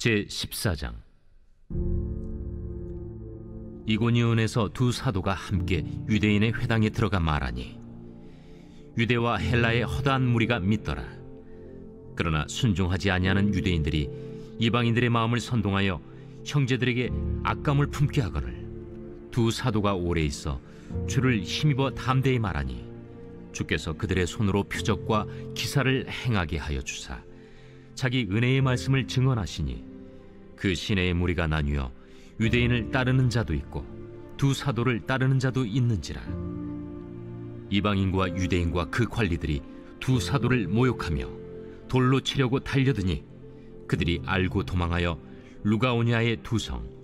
제14장. 이고니온에서 두 사도가 함께 유대인의 회당에 들어가 말하니 유대와 헬라의 허다한 무리가 믿더라. 그러나 순종하지 아니하는 유대인들이 이방인들의 마음을 선동하여 형제들에게 악감을 품게 하거늘 두 사도가 오래 있어 주를 힘입어 담대히 말하니 주께서 그들의 손으로 표적과 기사를 행하게 하여 주사 자기 은혜의 말씀을 증언하시니 그 시내의 무리가 나뉘어 유대인을 따르는 자도 있고 두 사도를 따르는 자도 있는지라. 이방인과 유대인과 그 관리들이 두 사도를 모욕하며 돌로 치려고 달려드니 그들이 알고 도망하여 루가오냐의 두 성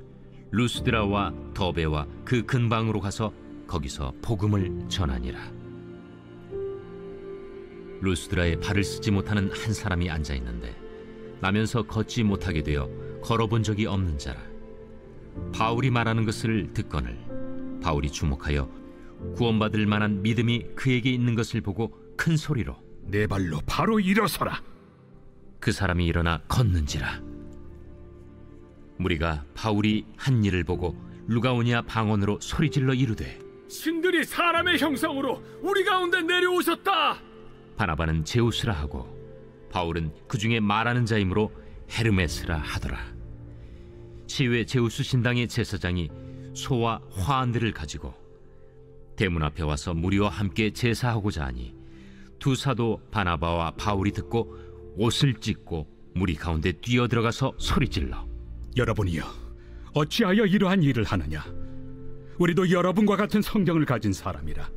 루스드라와 더베와 그 근방으로 가서 거기서 복음을 전하니라. 루스드라에 발을 쓰지 못하는 한 사람이 앉아 있는데 나면서 걷지 못하게 되어 걸어본 적이 없는 자라. 바울이 말하는 것을 듣거늘 바울이 주목하여 구원받을 만한 믿음이 그에게 있는 것을 보고 큰 소리로 내 발로 바로 일어서라. 그 사람이 일어나 걷는지라. 무리가 바울이 한 일을 보고 루가오냐 방언으로 소리질러 이르되 신들이 사람의 형상으로 우리 가운데 내려오셨다. 바나바는 제우스라 하고 바울은 그 중에 말하는 자이므로 헤르메스라 하더라. 시외 제우스 신당의 제사장이 소와 화환들을 가지고 대문 앞에 와서 무리와 함께 제사하고자 하니 두 사도 바나바와 바울이 듣고 옷을 찢고 무리 가운데 뛰어들어가서 소리질러 여러분이여 어찌하여 이러한 일을 하느냐. 우리도 여러분과 같은 성경을 가진 사람이라.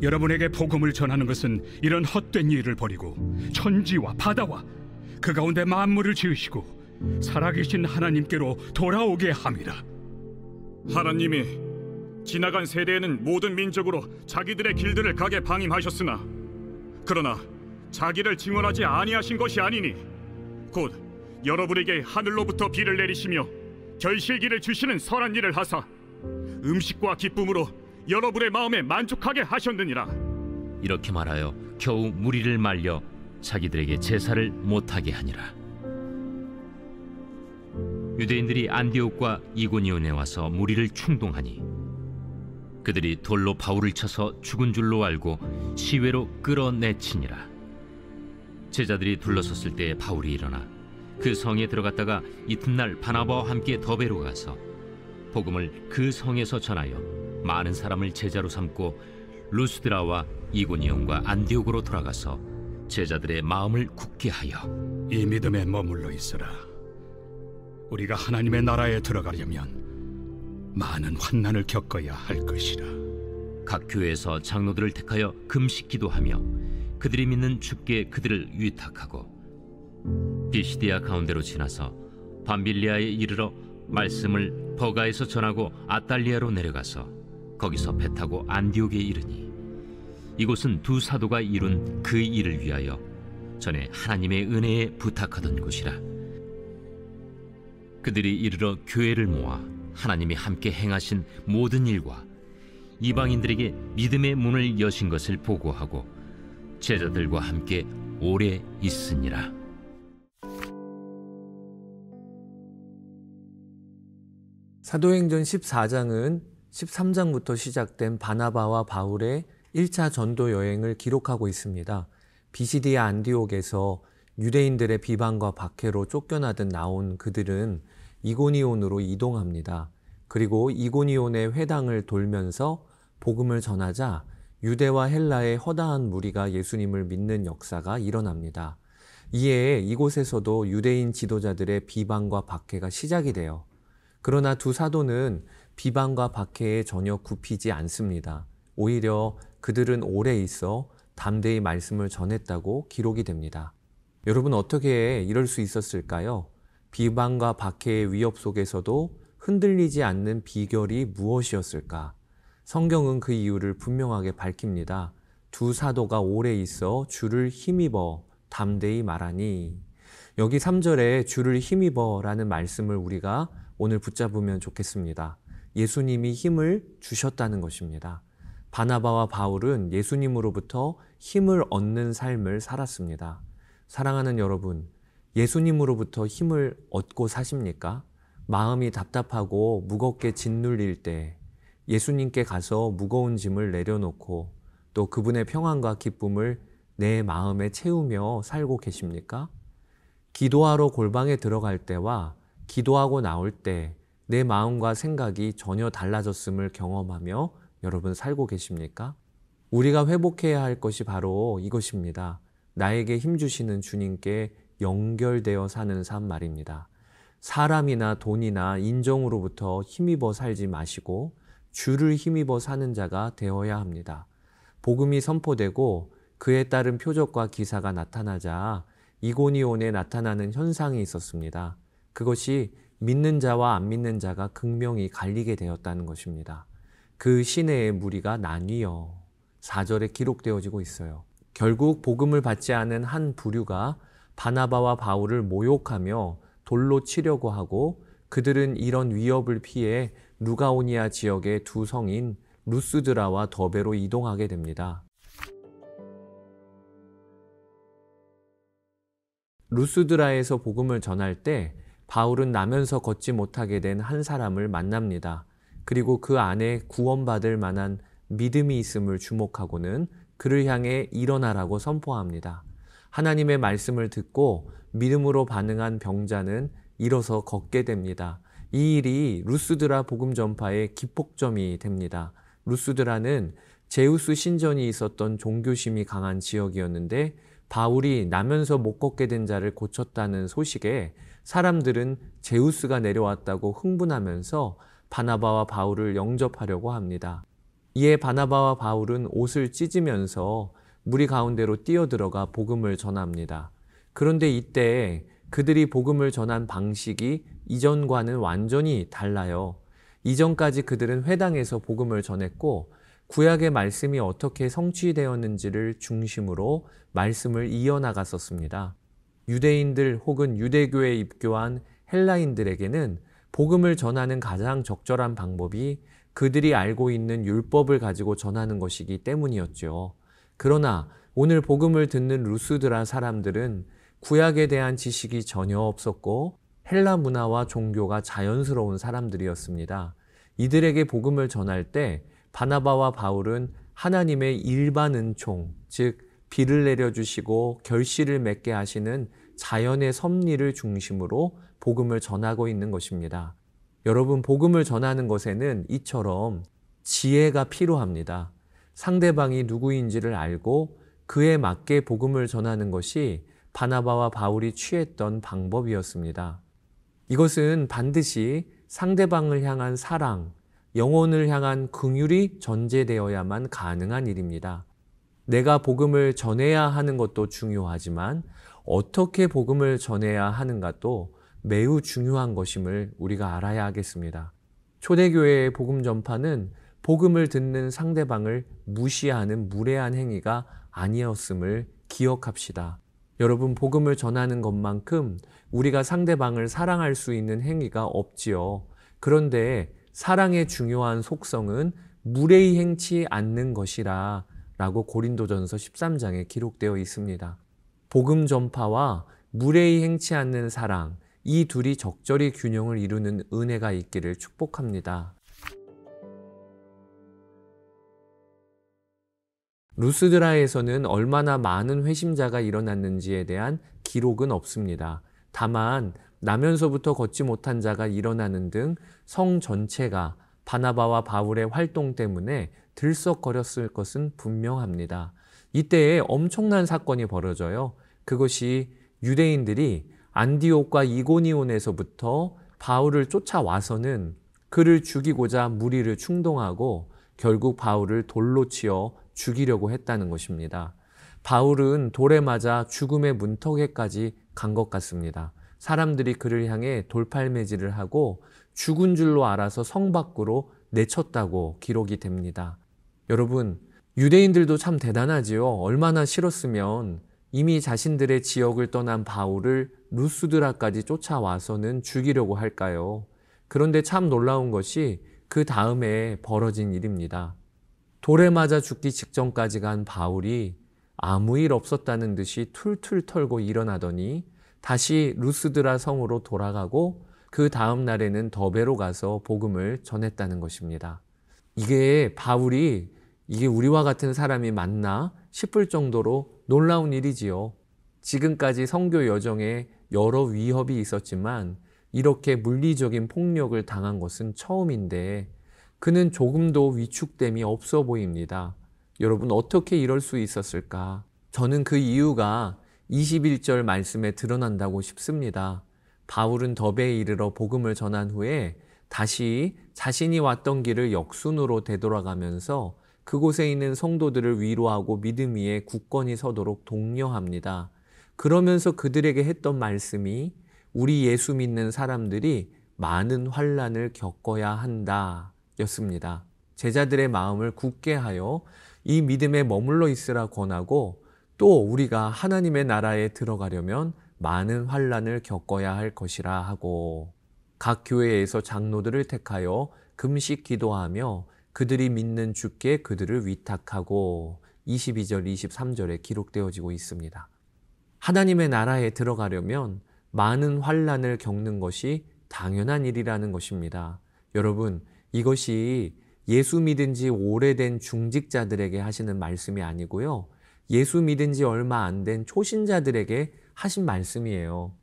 여러분에게 복음을 전하는 것은 이런 헛된 일을 버리고 천지와 바다와 그 가운데 만물을 지으시고 살아계신 하나님께로 돌아오게 함이라. 하나님이 지나간 세대에는 모든 민족으로 자기들의 길들을 가게 방임하셨으나 그러나 자기를 증언하지 아니하신 것이 아니니 곧 여러분에게 하늘로부터 비를 내리시며 결실기를 주시는 선한 일을 하사 음식과 기쁨으로 여러분의 마음에 만족하게 하셨느니라. 이렇게 말하여 겨우 무리를 말려 자기들에게 제사를 못하게 하니라. 유대인들이 안디옥과 이고니온에 와서 무리를 충동하니 그들이 돌로 바울을 쳐서 죽은 줄로 알고 시외로 끌어내치니라. 제자들이 둘러섰을 때에 바울이 일어나 그 성에 들어갔다가 이튿날 바나바와 함께 더베로 가서 복음을 그 성에서 전하여 많은 사람을 제자로 삼고 루스드라와 이고니온과 안디옥으로 돌아가서 제자들의 마음을 굳게 하여 이 믿음에 머물러 있으라. 우리가 하나님의 나라에 들어가려면 많은 환난을 겪어야 할 것이라. 각 교회에서 장로들을 택하여 금식 기도하며 그들이 믿는 주께 그들을 위탁하고 비시디아 가운데로 지나서 밤빌리아에 이르러 말씀을 버가에서 전하고 아달리아로 내려가서 거기서 배 타고 안디옥에 이르니 이곳은 두 사도가 이룬 그 일을 위하여 전에 하나님의 은혜에 부탁하던 곳이라. 그들이 이르러 교회를 모아 하나님이 함께 행하신 모든 일과 이방인들에게 믿음의 문을 여신 것을 보고하고 제자들과 함께 오래 있으니라. 사도행전 14장은 13장부터 시작된 바나바와 바울의 1차 전도 여행을 기록하고 있습니다. 비시디아 안디옥에서 유대인들의 비방과 박해로 쫓겨나듯 나온 그들은 이고니온으로 이동합니다. 그리고 이고니온의 회당을 돌면서 복음을 전하자 유대와 헬라의 허다한 무리가 예수님을 믿는 역사가 일어납니다. 이에 이곳에서도 유대인 지도자들의 비방과 박해가 시작이 돼요. 그러나 두 사도는 비방과 박해에 전혀 굽히지 않습니다. 오히려 그들은 오래 있어 담대히 말씀을 전했다고 기록이 됩니다. 여러분, 어떻게 이럴 수 있었을까요? 비방과 박해의 위협 속에서도 흔들리지 않는 비결이 무엇이었을까? 성경은 그 이유를 분명하게 밝힙니다. 두 사도가 오래 있어 주를 힘입어 담대히 말하니. 여기 3절에 주를 힘입어라는 말씀을 우리가 오늘 붙잡으면 좋겠습니다. 예수님이 힘을 주셨다는 것입니다. 바나바와 바울은 예수님으로부터 힘을 얻는 삶을 살았습니다. 사랑하는 여러분, 예수님으로부터 힘을 얻고 사십니까? 마음이 답답하고 무겁게 짓눌릴 때 예수님께 가서 무거운 짐을 내려놓고 또 그분의 평안과 기쁨을 내 마음에 채우며 살고 계십니까? 기도하러 골방에 들어갈 때와 기도하고 나올 때 내 마음과 생각이 전혀 달라졌음을 경험하며 여러분 살고 계십니까? 우리가 회복해야 할 것이 바로 이것입니다. 나에게 힘주시는 주님께 연결되어 사는 삶 말입니다. 사람이나 돈이나 인정으로부터 힘입어 살지 마시고 주를 힘입어 사는 자가 되어야 합니다. 복음이 선포되고 그에 따른 표적과 기사가 나타나자 이고니온에 나타나는 현상이 있었습니다. 그것이 믿는 자와 안 믿는 자가 극명히 갈리게 되었다는 것입니다. 그 시내의 무리가 나뉘어 4절에 기록되어지고 있어요. 결국 복음을 받지 않은 한 부류가 바나바와 바울을 모욕하며 돌로 치려고 하고 그들은 이런 위협을 피해 루가오니아 지역의 두 성인 루스드라와 더베로 이동하게 됩니다. 루스드라에서 복음을 전할 때 바울은 나면서 걷지 못하게 된 한 사람을 만납니다. 그리고 그 안에 구원받을 만한 믿음이 있음을 주목하고는 그를 향해 일어나라고 선포합니다. 하나님의 말씀을 듣고 믿음으로 반응한 병자는 일어서 걷게 됩니다. 이 일이 루스드라 복음 전파의 기폭점이 됩니다. 루스드라는 제우스 신전이 있었던 종교심이 강한 지역이었는데 바울이 나면서 못 걷게 된 자를 고쳤다는 소식에 사람들은 제우스가 내려왔다고 흥분하면서 바나바와 바울을 영접하려고 합니다. 이에 바나바와 바울은 옷을 찢으면서 무리 가운데로 뛰어들어가 복음을 전합니다. 그런데 이때 그들이 복음을 전한 방식이 이전과는 완전히 달라요. 이전까지 그들은 회당에서 복음을 전했고 구약의 말씀이 어떻게 성취되었는지를 중심으로 말씀을 이어나갔었습니다. 유대인들 혹은 유대교에 입교한 헬라인들에게는 복음을 전하는 가장 적절한 방법이 그들이 알고 있는 율법을 가지고 전하는 것이기 때문이었죠. 그러나 오늘 복음을 듣는 루스드라 사람들은 구약에 대한 지식이 전혀 없었고 헬라 문화와 종교가 자연스러운 사람들이었습니다. 이들에게 복음을 전할 때 바나바와 바울은 하나님의 일반 은총, 즉 비를 내려주시고 결실을 맺게 하시는 자연의 섭리를 중심으로 복음을 전하고 있는 것입니다. 여러분, 복음을 전하는 것에는 이처럼 지혜가 필요합니다. 상대방이 누구인지를 알고 그에 맞게 복음을 전하는 것이 바나바와 바울이 취했던 방법이었습니다. 이것은 반드시 상대방을 향한 사랑, 영혼을 향한 긍휼이 전제되어야만 가능한 일입니다. 내가 복음을 전해야 하는 것도 중요하지만 어떻게 복음을 전해야 하는가도 매우 중요한 것임을 우리가 알아야 하겠습니다. 초대교회의 복음 전파는 복음을 듣는 상대방을 무시하는 무례한 행위가 아니었음을 기억합시다. 여러분, 복음을 전하는 것만큼 우리가 상대방을 사랑할 수 있는 행위가 없지요. 그런데 사랑의 중요한 속성은 무례히 행치 않는 것이라 라고 고린도전서 13장에 기록되어 있습니다. 복음 전파와 무례히 행치 않는 사랑, 이 둘이 적절히 균형을 이루는 은혜가 있기를 축복합니다. 루스드라에서는 얼마나 많은 회심자가 일어났는지에 대한 기록은 없습니다. 다만 나면서부터 걷지 못한 자가 일어나는 등 성 전체가 바나바와 바울의 활동 때문에 들썩거렸을 것은 분명합니다. 이때에 엄청난 사건이 벌어져요. 그것이 유대인들이 안디옥과 이고니온에서부터 바울을 쫓아와서는 그를 죽이고자 무리를 충동하고 결국 바울을 돌로 치어 죽이려고 했다는 것입니다. 바울은 돌에 맞아 죽음의 문턱에까지 간 것 같습니다. 사람들이 그를 향해 돌팔매질을 하고 죽은 줄로 알아서 성 밖으로 내쳤다고 기록이 됩니다. 여러분, 유대인들도 참 대단하지요. 얼마나 싫었으면 이미 자신들의 지역을 떠난 바울을 루스드라까지 쫓아와서는 죽이려고 할까요? 그런데 참 놀라운 것이 그 다음에 벌어진 일입니다. 돌에 맞아 죽기 직전까지 간 바울이 아무 일 없었다는 듯이 툴툴 털고 일어나더니 다시 루스드라 성으로 돌아가고 그 다음 날에는 더베로 가서 복음을 전했다는 것입니다. 이게 바울이 이게 우리와 같은 사람이 맞나 싶을 정도로 놀라운 일이지요. 지금까지 선교 여정에 여러 위협이 있었지만 이렇게 물리적인 폭력을 당한 것은 처음인데 그는 조금도 위축됨이 없어 보입니다. 여러분, 어떻게 이럴 수 있었을까? 저는 그 이유가 21절 말씀에 드러난다고 싶습니다. 바울은 더베에 이르러 복음을 전한 후에 다시 자신이 왔던 길을 역순으로 되돌아가면서 그곳에 있는 성도들을 위로하고 믿음 위에 굳건히 서도록 독려합니다. 그러면서 그들에게 했던 말씀이 우리 예수 믿는 사람들이 많은 환난을 겪어야 한다 였습니다. 제자들의 마음을 굳게 하여 이 믿음에 머물러 있으라 권하고 또 우리가 하나님의 나라에 들어가려면 많은 환난을 겪어야 할 것이라 하고 각 교회에서 장로들을 택하여 금식 기도하며 그들이 믿는 주께 그들을 위탁하고 22절, 23절에 기록되어지고 있습니다. 하나님의 나라에 들어가려면 많은 환난을 겪는 것이 당연한 일이라는 것입니다. 여러분, 이것이 예수 믿은 지 오래된 중직자들에게 하시는 말씀이 아니고요. 예수 믿은 지 얼마 안 된 초신자들에게 하신 말씀이에요.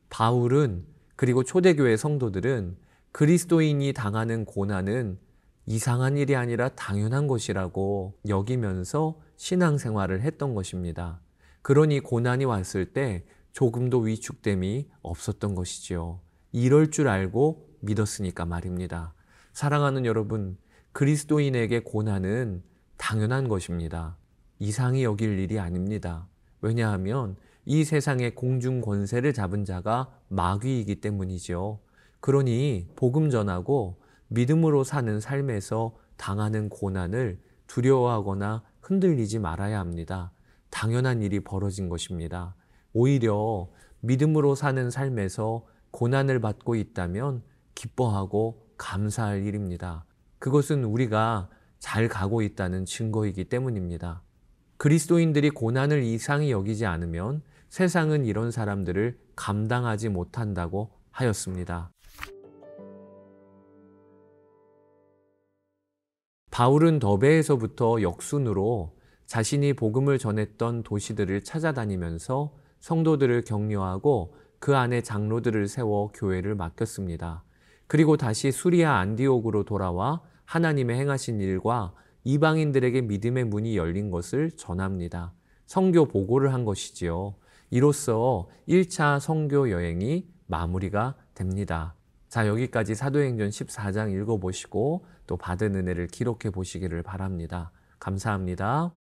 바울은 그리고 초대교회 성도들은 그리스도인이 당하는 고난은 이상한 일이 아니라 당연한 것이라고 여기면서 신앙생활을 했던 것입니다. 그러니 고난이 왔을 때 조금도 위축됨이 없었던 것이지요. 이럴 줄 알고 믿었으니까 말입니다. 사랑하는 여러분, 그리스도인에게 고난은 당연한 것입니다. 이상히 여길 일이 아닙니다. 왜냐하면 이 세상의 공중 권세를 잡은 자가 마귀이기 때문이죠. 그러니 복음 전하고 믿음으로 사는 삶에서 당하는 고난을 두려워하거나 흔들리지 말아야 합니다. 당연한 일이 벌어진 것입니다. 오히려 믿음으로 사는 삶에서 고난을 받고 있다면 기뻐하고 감사할 일입니다. 그것은 우리가 잘 가고 있다는 증거이기 때문입니다. 그리스도인들이 고난을 이상히 여기지 않으면 세상은 이런 사람들을 감당하지 못한다고 하였습니다. 바울은 더베에서부터 역순으로 자신이 복음을 전했던 도시들을 찾아다니면서 성도들을 격려하고 그 안에 장로들을 세워 교회를 맡겼습니다. 그리고 다시 수리아 안디옥으로 돌아와 하나님의 행하신 일과 이방인들에게 믿음의 문이 열린 것을 전합니다. 선교 보고를 한 것이지요. 이로써 1차 선교 여행이 마무리가 됩니다. 자, 여기까지 사도행전 14장 읽어보시고 또 받은 은혜를 기록해 보시기를 바랍니다. 감사합니다.